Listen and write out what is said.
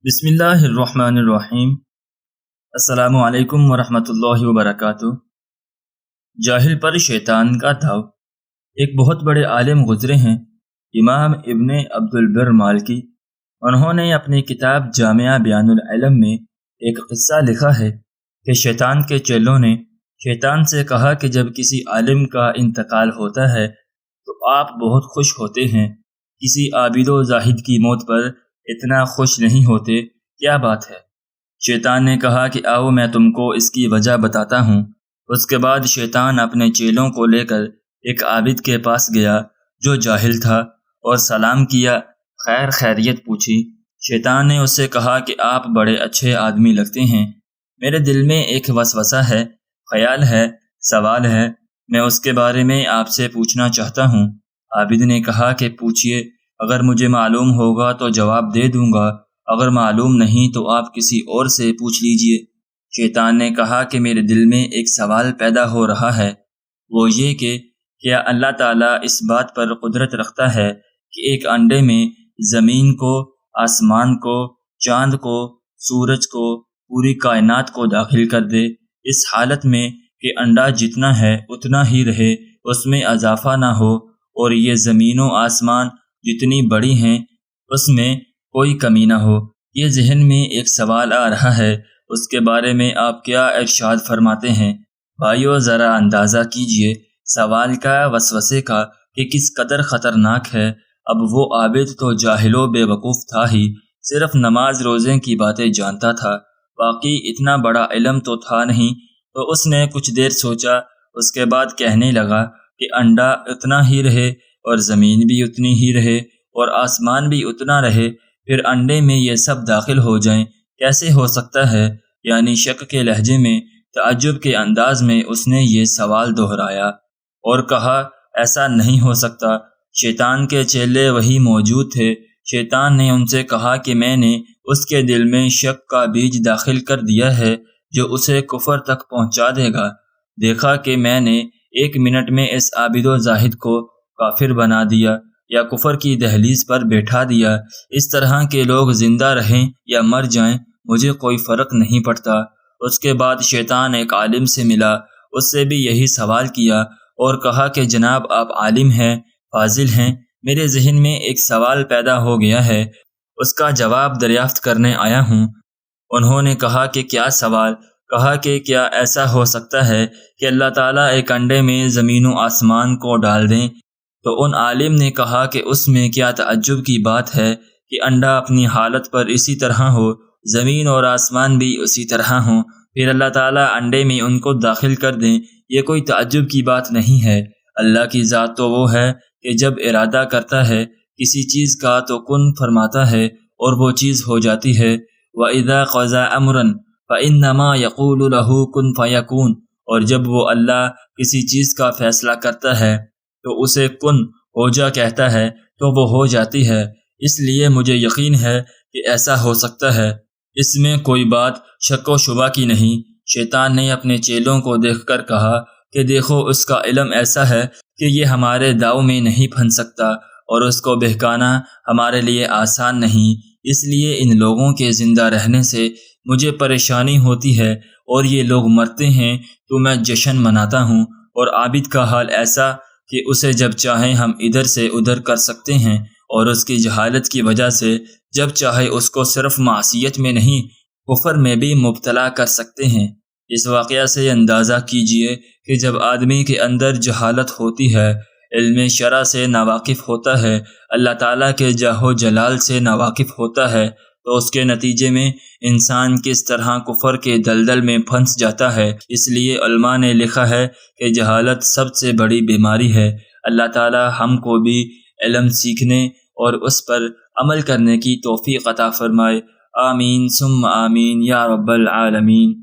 بسم اللہ الرحمن الرحیم۔ السلام علیکم ورحمۃ اللہ وبرکاتہ۔ جاہل پر شیطان کا داؤ۔ ایک بہت بڑے عالم گزرے ہیں، امام ابن عبد البر مالکی۔ انہوں نے اپنی کتاب جامعہ بیان العلم میں ایک قصہ لکھا ہے کہ شیطان کے چیلوں نے شیطان سے کہا کہ جب کسی عالم کا انتقال ہوتا ہے تو آپ بہت خوش ہوتے ہیں، کسی عابد و زاہد کی موت پر اتنا خوش نہیں ہوتے، کیا بات ہے؟ شیطان نے کہا کہ آؤ میں تم کو اس کی وجہ بتاتا ہوں۔ اس کے بعد شیطان اپنے چیلوں کو لے کر ایک عابد کے پاس گیا جو جاہل تھا اور سلام کیا، خیر خیریت پوچھی۔ شیطان نے اس سے کہا کہ آپ بڑے اچھے آدمی لگتے ہیں، میرے دل میں ایک وسوسہ ہے، خیال ہے، سوال ہے، میں اس کے بارے میں آپ سے پوچھنا چاہتا ہوں۔ عابد نے کہا کہ پوچھئے، اگر مجھے معلوم ہوگا تو جواب دے دوں گا، اگر معلوم نہیں تو آپ کسی اور سے پوچھ لیجئے۔ شیطان نے کہا کہ میرے دل میں ایک سوال پیدا ہو رہا ہے، وہ یہ کہ کیا اللہ تعالیٰ اس بات پر قدرت رکھتا ہے کہ ایک انڈے میں زمین کو، آسمان کو، چاند کو، سورج کو، پوری کائنات کو داخل کر دے، اس حالت میں کہ انڈا جتنا ہے اتنا ہی رہے، اس میں اضافہ نہ ہو، اور یہ زمین و آسمان جتنی بڑی ہیں اس میں کوئی کمی نہ ہو؟ یہ ذہن میں ایک سوال آ رہا ہے، اس کے بارے میں آپ کیا ارشاد فرماتے ہیں؟ بھائیو ذرا اندازہ کیجئے سوال کا، وسوسے کا، کہ کس قدر خطرناک ہے۔ اب وہ عابد تو جاہل و بے وقوف تھا ہی، صرف نماز روزے کی باتیں جانتا تھا، باقی اتنا بڑا علم تو تھا نہیں۔ تو اس نے کچھ دیر سوچا، اس کے بعد کہنے لگا کہ انڈا اتنا ہی رہے اور زمین بھی اتنی ہی رہے اور آسمان بھی اتنا رہے، پھر انڈے میں یہ سب داخل ہو جائیں، کیسے ہو سکتا ہے؟ یعنی شک کے لہجے میں، تعجب کے انداز میں اس نے یہ سوال دہرایا اور کہا ایسا نہیں ہو سکتا۔ شیطان کے چیلے وہی موجود تھے۔ شیطان نے ان سے کہا کہ میں نے اس کے دل میں شک کا بیج داخل کر دیا ہے جو اسے کفر تک پہنچا دے گا۔ دیکھا کہ میں نے ایک منٹ میں اس عابد و زاہد کو کافر بنا دیا یا کفر کی دہلیز پر بیٹھا دیا۔ اس طرح کے لوگ زندہ رہیں یا مر جائیں مجھے کوئی فرق نہیں پڑتا۔ اس کے بعد شیطان ایک عالم سے ملا، اس سے بھی یہی سوال کیا اور کہا کہ جناب آپ عالم ہیں، فاضل ہیں، میرے ذہن میں ایک سوال پیدا ہو گیا ہے، اس کا جواب دریافت کرنے آیا ہوں۔ انہوں نے کہا کہ کیا سوال؟ کہا کہ کیا ایسا ہو سکتا ہے کہ اللہ تعالیٰ ایک انڈے میں زمین و آسمان کو ڈال دیں؟ تو ان عالم نے کہا کہ اس میں کیا تعجب کی بات ہے کہ انڈا اپنی حالت پر اسی طرح ہو، زمین اور آسمان بھی اسی طرح ہوں، پھر اللہ تعالیٰ انڈے میں ان کو داخل کر دیں، یہ کوئی تعجب کی بات نہیں ہے۔ اللہ کی ذات تو وہ ہے کہ جب ارادہ کرتا ہے کسی چیز کا تو کن فرماتا ہے اور وہ چیز ہو جاتی ہے۔ وَإِذَا قَضَىٰ أَمْرًا فَإِنَّمَا يَقُولُ لَهُ كُن فَيَكُونُ، اور جب وہ اللہ کسی چیز کا فیصلہ کرتا ہے تو اسے کن ہو جا کہتا ہے تو وہ ہو جاتی ہے۔ اس لیے مجھے یقین ہے کہ ایسا ہو سکتا ہے، اس میں کوئی بات شک و شبہ کی نہیں۔ شیطان نے اپنے چیلوں کو دیکھ کر کہا کہ دیکھو اس کا علم ایسا ہے کہ یہ ہمارے داؤ میں نہیں پھن سکتا اور اس کو بہکانا ہمارے لیے آسان نہیں، اس لیے ان لوگوں کے زندہ رہنے سے مجھے پریشانی ہوتی ہے اور یہ لوگ مرتے ہیں تو میں جشن مناتا ہوں، اور عابد کا حال ایسا کہ اسے جب چاہیں ہم ادھر سے ادھر کر سکتے ہیں، اور اس کی جہالت کی وجہ سے جب چاہے اس کو صرف معصیت میں نہیں کفر میں بھی مبتلا کر سکتے ہیں۔ اس واقعہ سے اندازہ کیجئے کہ جب آدمی کے اندر جہالت ہوتی ہے، علم شرع سے ناواقف ہوتا ہے، اللہ تعالیٰ کے جاہ و جلال سے ناواقف ہوتا ہے، تو اس کے نتیجے میں انسان کس طرح کفر کے دلدل میں پھنس جاتا ہے۔ اس لیے علماء نے لکھا ہے کہ جہالت سب سے بڑی بیماری ہے۔ اللہ تعالیٰ ہم کو بھی علم سیکھنے اور اس پر عمل کرنے کی توفیق عطا فرمائے۔ آمین ثم آمین یا رب العالمین۔